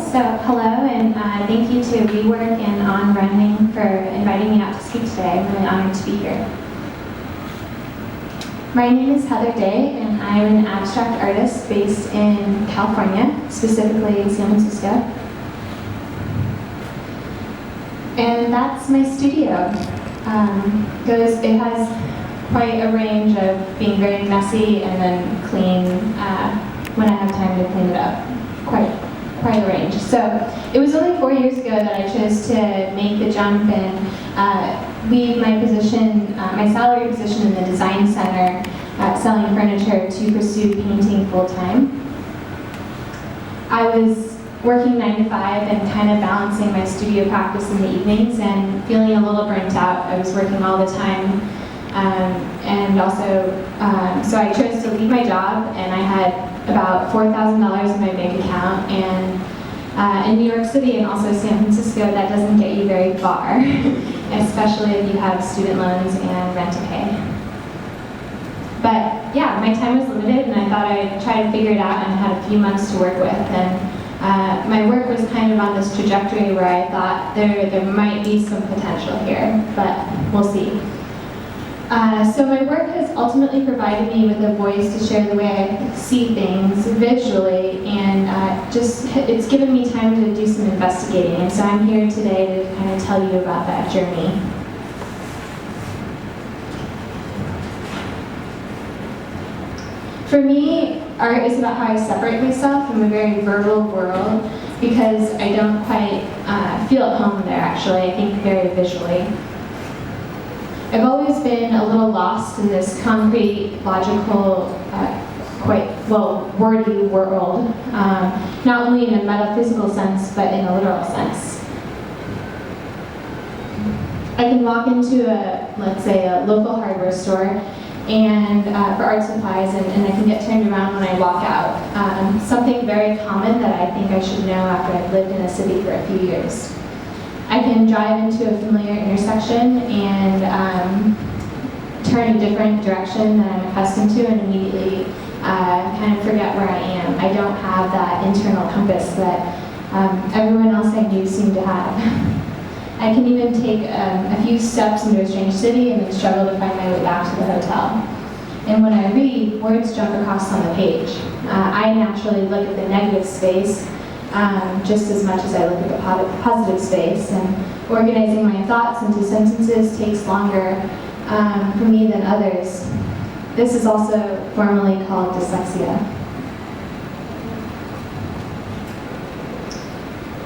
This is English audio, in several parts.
So hello, and thank you to Rework and On Running for inviting me out to speak today. I'm really honored to be here. My name is Heather Day, and I'm an abstract artist based in California, specifically in San Francisco. And that's my studio. It has quite a range of being very messy and then clean when I have time to clean it up. Quite a range. So it was only 4 years ago that I chose to make the jump and leave my position, my salary position in the design center, selling furniture, to pursue painting full-time. I was working 9 to 5 and kind of balancing my studio practice in the evenings and feeling a little burnt out. I was working all the time, and also, so I chose to leave my job, and I had about $4,000 in my bank account, and in New York City and also San Francisco, that doesn't get you very far, especially if you have student loans and rent to pay. But yeah, my time was limited, and I thought I'd try to figure it out, and I had a few months to work with. And my work was kind of on this trajectory where I thought there might be some potential here, but we'll see. So my work has ultimately provided me with a voice to share the way I see things visually, and it's given me time to do some investigating, and so I'm here today to kind of tell you about that journey. For me, art is about how I separate myself from a very verbal world, because I don't quite feel at home there, actually. I think very visually. I've always been a little lost in this concrete, logical, quite, wordy world, not only in a metaphysical sense, but in a literal sense. I can walk into let's say a local hardware store and for art supplies, and I can get turned around when I walk out. Something very common that I think I should know after I've lived in a city for a few years. I can drive into a familiar intersection and turn a different direction than I'm accustomed to, and immediately kind of forget where I am. I don't have that internal compass that everyone else I knew seemed to have. I can even take a few steps into a strange city and then struggle to find my way back to the hotel. And when I read, words jump across on the page. I naturally look at the negative space just as much as I look at the positive space, and organizing my thoughts into sentences takes longer for me than others. This is also formally called dyslexia.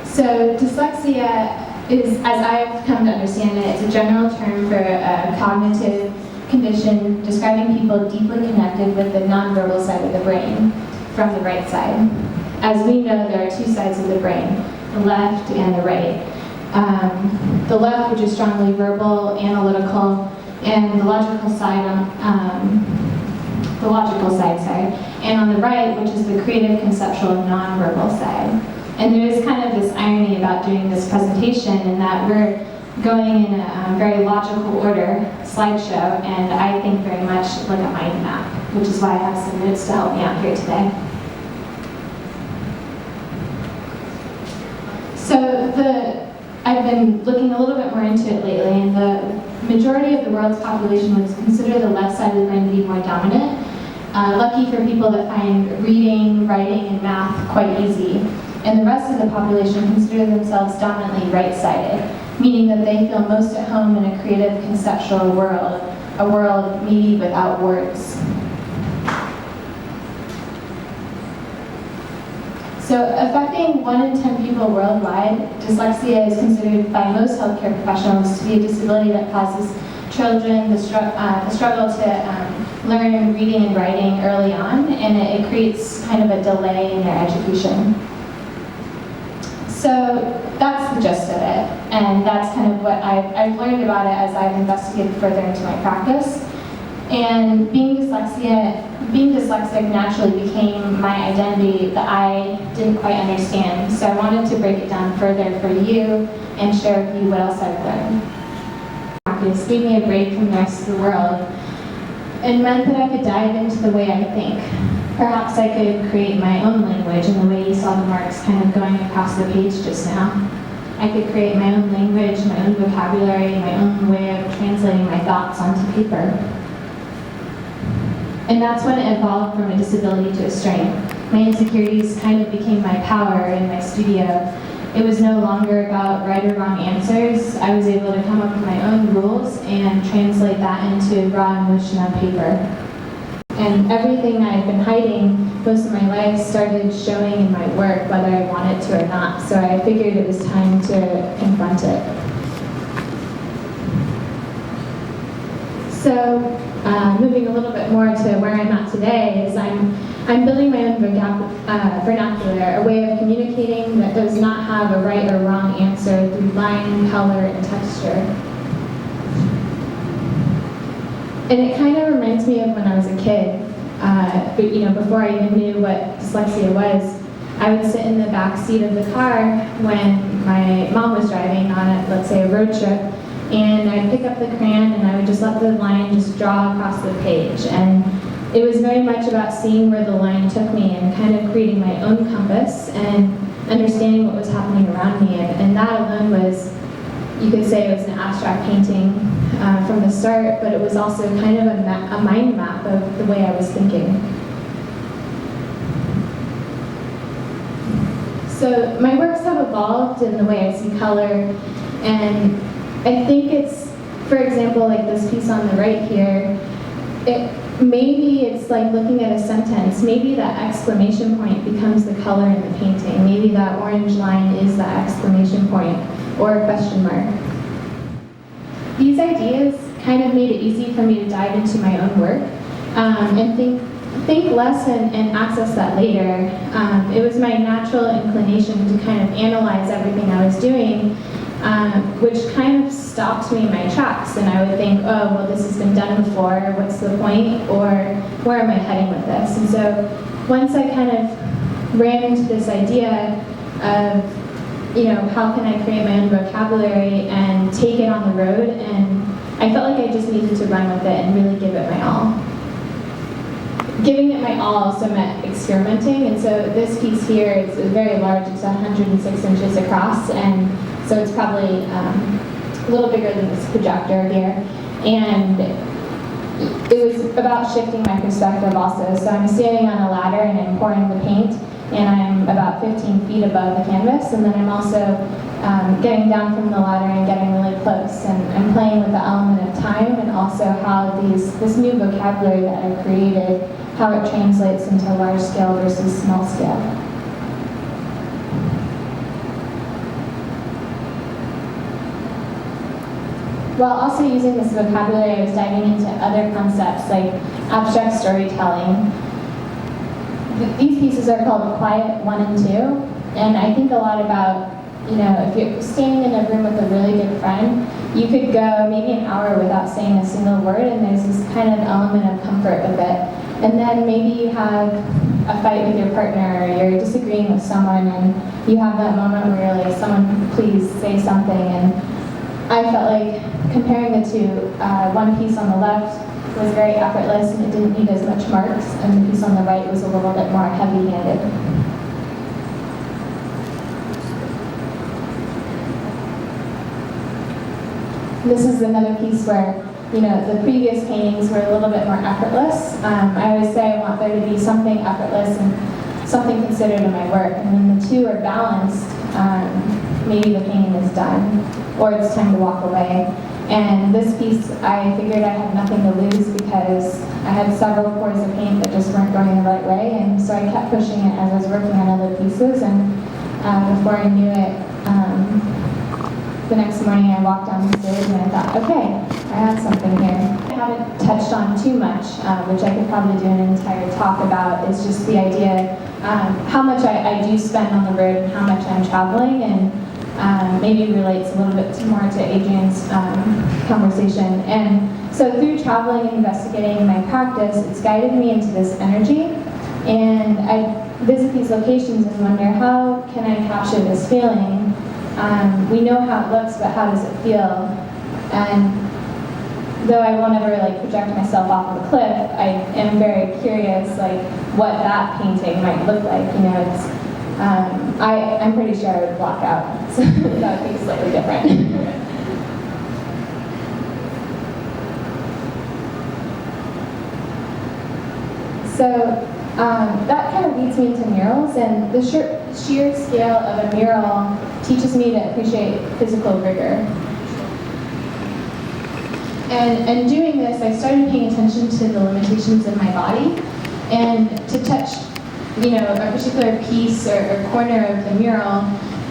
So dyslexia is, as I've come to understand it, it's a general term for a cognitive condition describing people deeply connected with the nonverbal side of the brain from the right side. As we know, there are two sides of the brain, the left and the right. The left, which is strongly verbal, analytical, and the logical side, and on the right, which is the creative, conceptual, nonverbal side. And there is kind of this irony about doing this presentation in that we're going in a very logical order, slideshow, and I think very much like a mind map, which is why I have some notes to help me out here today. So I've been looking a little bit more into it lately, and the majority of the world's population would consider the left side of the brain to be more dominant. Lucky for people that find reading, writing, and math quite easy. And the rest of the population consider themselves dominantly right-sided, meaning that they feel most at home in a creative, conceptual world, a world maybe without words. So affecting 1 in 10 people worldwide, dyslexia is considered by most healthcare professionals to be a disability that causes children the struggle to learn reading and writing early on, and it creates kind of a delay in their education. So that's the gist of it, and that's kind of what I've learned about it as I've investigated further into my practice. And being dyslexic naturally became my identity that I didn't quite understand. So I wanted to break it down further for you and share with you what else I've learned. Practice gave me a break from the rest of the world and meant that I could dive into the way I think. perhaps I could create my own language in the way you saw the marks kind of going across the page just now. I could create my own language, my own vocabulary, my own way of translating my thoughts onto paper. And that's when it evolved from a disability to a strength. My insecurities kind of became my power in my studio. It was no longer about right or wrong answers. I was able to come up with my own rules and translate that into raw emotion on paper. And everything I've been hiding most of my life started showing in my work, whether I wanted to or not. So I figured it was time to confront it. So moving a little bit more to where I'm at today is I'm building my own vernacular, a way of communicating that does not have a right or wrong answer through line, color, and texture. And it kind of reminds me of when I was a kid. But before I even knew what dyslexia was, I would sit in the back seat of the car when my mom was driving on let's say a road trip, and I'd pick up the crayon and I would just let the line just draw across the page. And it was very much about seeing where the line took me and kind of creating my own compass and understanding what was happening around me. And that alone was, you could say it was an abstract painting from the start, but it was also kind of a mind map of the way I was thinking. So my works have evolved in the way I see color, and I think it's, for example, like this piece on the right here, maybe it's like looking at a sentence. Maybe that exclamation point becomes the color in the painting. Maybe that orange line is that exclamation point or a question mark. These ideas kind of made it easy for me to dive into my own work and think less and access that later. It was my natural inclination to kind of analyze everything I was doing, which kind of stopped me in my tracks, and I would think, oh, well, this has been done before, what's the point, or where am I heading with this? And so once I kind of ran into this idea of, how can I create my own vocabulary and take it on the road, and I felt like I just needed to run with it and really give it my all. Giving it my all also meant experimenting, and so this piece here is very large. It's 106 inches across, and so it's probably a little bigger than this projector here. And it was about shifting my perspective also. So I'm standing on a ladder and I'm pouring the paint, and I'm about 15 feet above the canvas, and then I'm also getting down from the ladder and getting really close, and I'm playing with the element of time and also how this new vocabulary that I've created, how it translates into large scale versus small scale. While also using this vocabulary, I was diving into other concepts like abstract storytelling. These pieces are called Quiet 1 and 2, and I think a lot about, if you're standing in a room with a really good friend, you could go maybe an hour without saying a single word, and there's this kind of element of comfort with it. And then maybe you have a fight with your partner, or you're disagreeing with someone, and you have that moment where you're like, someone please say something. And I felt like comparing the two, one piece on the left was very effortless and it didn't need as much marks, and the piece on the right was a little bit more heavy-handed. This is another piece where, the previous paintings were a little bit more effortless. I always say I want there to be something effortless and something considered in my work, and when the two are balanced, maybe the painting is done, or it's time to walk away. And this piece, I figured I had nothing to lose because I had several pours of paint that just weren't going the right way, and so I kept pushing it as I was working on other pieces, and before I knew it, the next morning I walked down the stairs and I thought, okay, I have something here. I haven't touched on too much, which I could probably do an entire talk about, is just the idea how much I do spend on the road and how much I'm traveling, and maybe relates a little bit more to Adrian's conversation. And so through traveling and investigating my practice, it's guided me into this energy. And I visit these locations and wonder, how can I capture this feeling? We know how it looks, but how does it feel? And though I won't ever like project myself off of a cliff, I am very curious like what that painting might look like. You know, it's I'm pretty sure I would block out, so that would be slightly different. So that kind of leads me to murals, and the sheer scale of a mural teaches me to appreciate physical rigor. And doing this, I started paying attention to the limitations of my body, and to touch, you know, a particular piece or corner of the mural,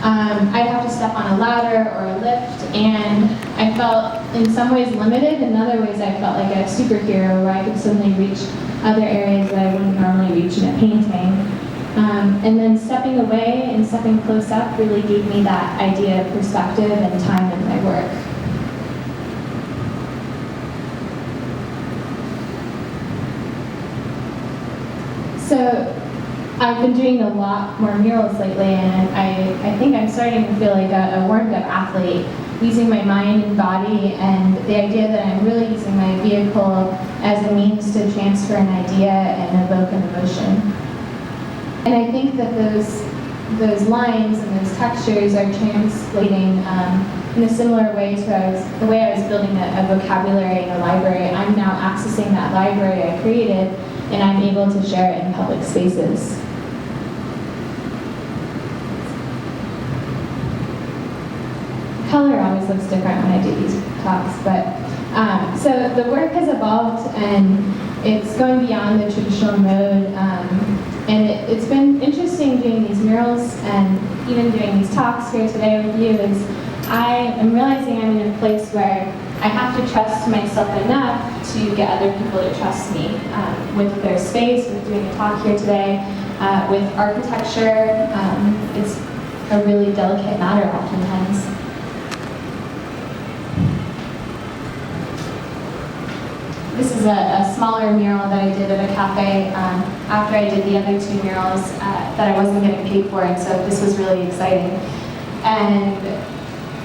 I'd have to step on a ladder or a lift, and I felt in some ways limited, in other ways I felt like a superhero where I could suddenly reach other areas that I wouldn't normally reach in a painting. And then stepping away and stepping close up really gave me that idea of perspective and time in my work. So I've been doing a lot more murals lately, and I think I'm starting to feel like a warmed-up athlete, using my mind and body, and the idea that I'm really using my vehicle as a means to transfer an idea and evoke an emotion. And I think that those lines and those textures are translating in a similar way to the way I was building a vocabulary in a library. I'm now accessing that library I created, and I'm able to share it in public spaces. Color always looks different when I do these talks, but so the work has evolved, and it's going beyond the traditional mode, and it's been interesting doing these murals and even doing these talks here today with you. Is I am realizing I'm in a place where I have to trust myself enough to get other people to trust me with their space, with doing a talk here today, with architecture. It's a really delicate matter oftentimes. This is a smaller mural that I did at a cafe after I did the other two murals that I wasn't getting paid for, and so this was really exciting. And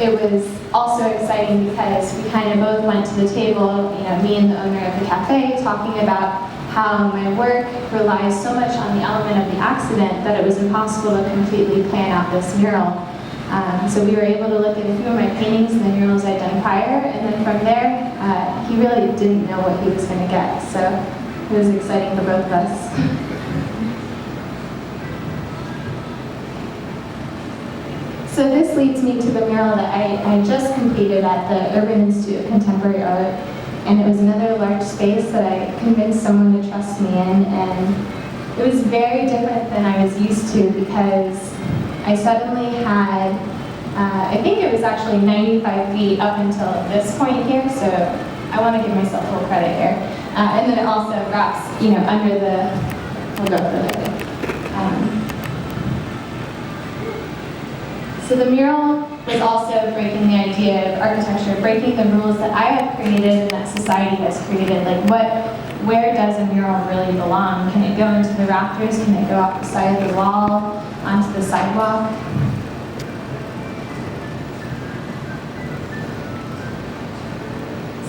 it was also exciting because we kind of both went to the table, you know, me and the owner of the cafe, talking about how my work relies so much on the element of the accident that it was impossible to completely plan out this mural. So we were able to look at a few of my paintings and the murals I'd done prior, and then from there, he really didn't know what he was going to get. So it was exciting for both of us. So this leads me to the mural that I just completed at the Urban Institute of Contemporary Art, and it was another large space that I convinced someone to trust me in, and it was very different than I was used to because I suddenly had, I think it was actually 95 feet up until this point here, so I want to give myself full credit here. And then it also wraps, you know, under the, we'll go for it. So the mural was also breaking the idea of architecture, breaking the rules that I have created and that society has created. Like where does a mural really belong? Can it go into the rafters? Can it go off the side of the wall, onto the sidewalk?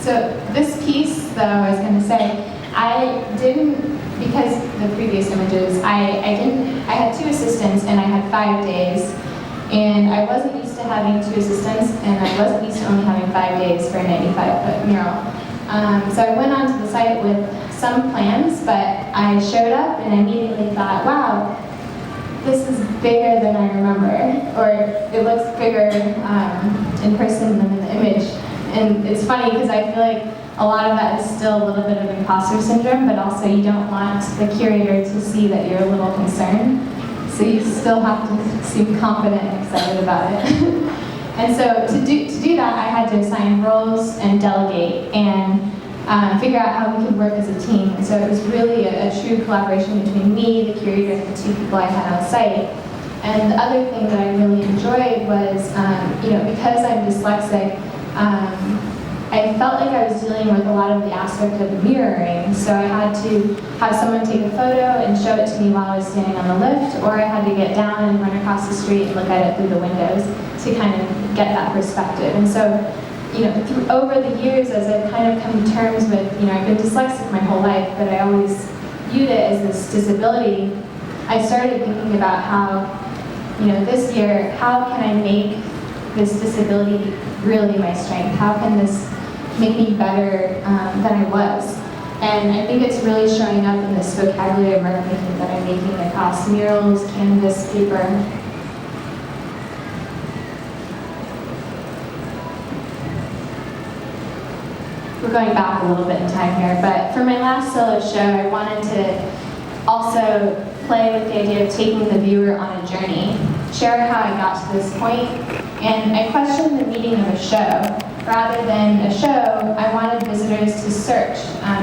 So this piece, though, I was going to say, I didn't, because the previous images, I had 2 assistants and I had 5 days. And I wasn't used to having 2 assistants, and I wasn't used to only having 5 days for a 95-foot mural. So I went onto the site with some plans, but I showed up and I immediately thought, wow, this is bigger than I remember, or it looks bigger in person than in the image. And it's funny because I feel like a lot of that is still a little bit of imposter syndrome, but also you don't want the curator to see that you're a little concerned. So you still have to seem confident and excited about it. And so to do that, I had to assign roles and delegate and figure out how we could work as a team. And so it was really a true collaboration between me, the curator, and the 2 people I had on site. And the other thing that I really enjoyed was, because I'm dyslexic, I felt like I was dealing with a lot of the aspect of mirroring. So I had to have someone take a photo and show it to me while I was standing on the lift, or I had to get down and run across the street and look at it through the windows to kind of get that perspective. And so over the years, as I've kind of come to terms with, I've been dyslexic my whole life, but I always viewed it as this disability. I started thinking about how, this year, how can I make this disability really my strength? How can this make me better than I was? And I think it's really showing up in this vocabulary of art making that I'm making across murals, canvas, paper. We're going back a little bit in time here, but for my last solo show, I wanted to also play with the idea of taking the viewer on a journey, share how I got to this point, and I questioned the meaning of a show. Rather than a show, I wanted visitors to search,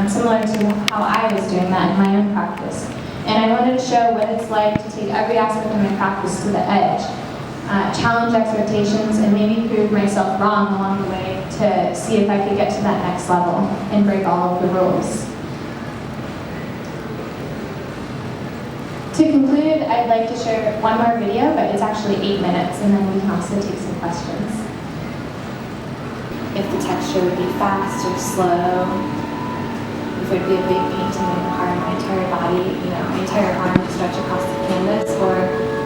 similar to how I was doing that in my own practice. And I wanted to show what it's like to take every aspect of my practice to the edge, challenge expectations, and maybe prove myself wrong along the way to see if I could get to that next level and break all of the rules. To conclude, I'd like to share one more video, but it's actually 8 minutes, and then we can also take some questions. If the texture would be fast or slow, if it would be a big painting that would harm my entire body, my entire arm to stretch across the canvas, or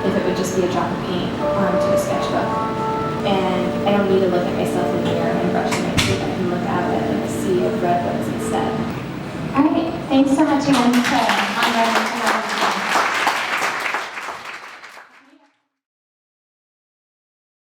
if it would just be a drop of paint onto a sketchbook. And I don't need to look at myself in the mirror and brush my teeth. I can look out at a sea of redwoods instead. All right, thanks so much again to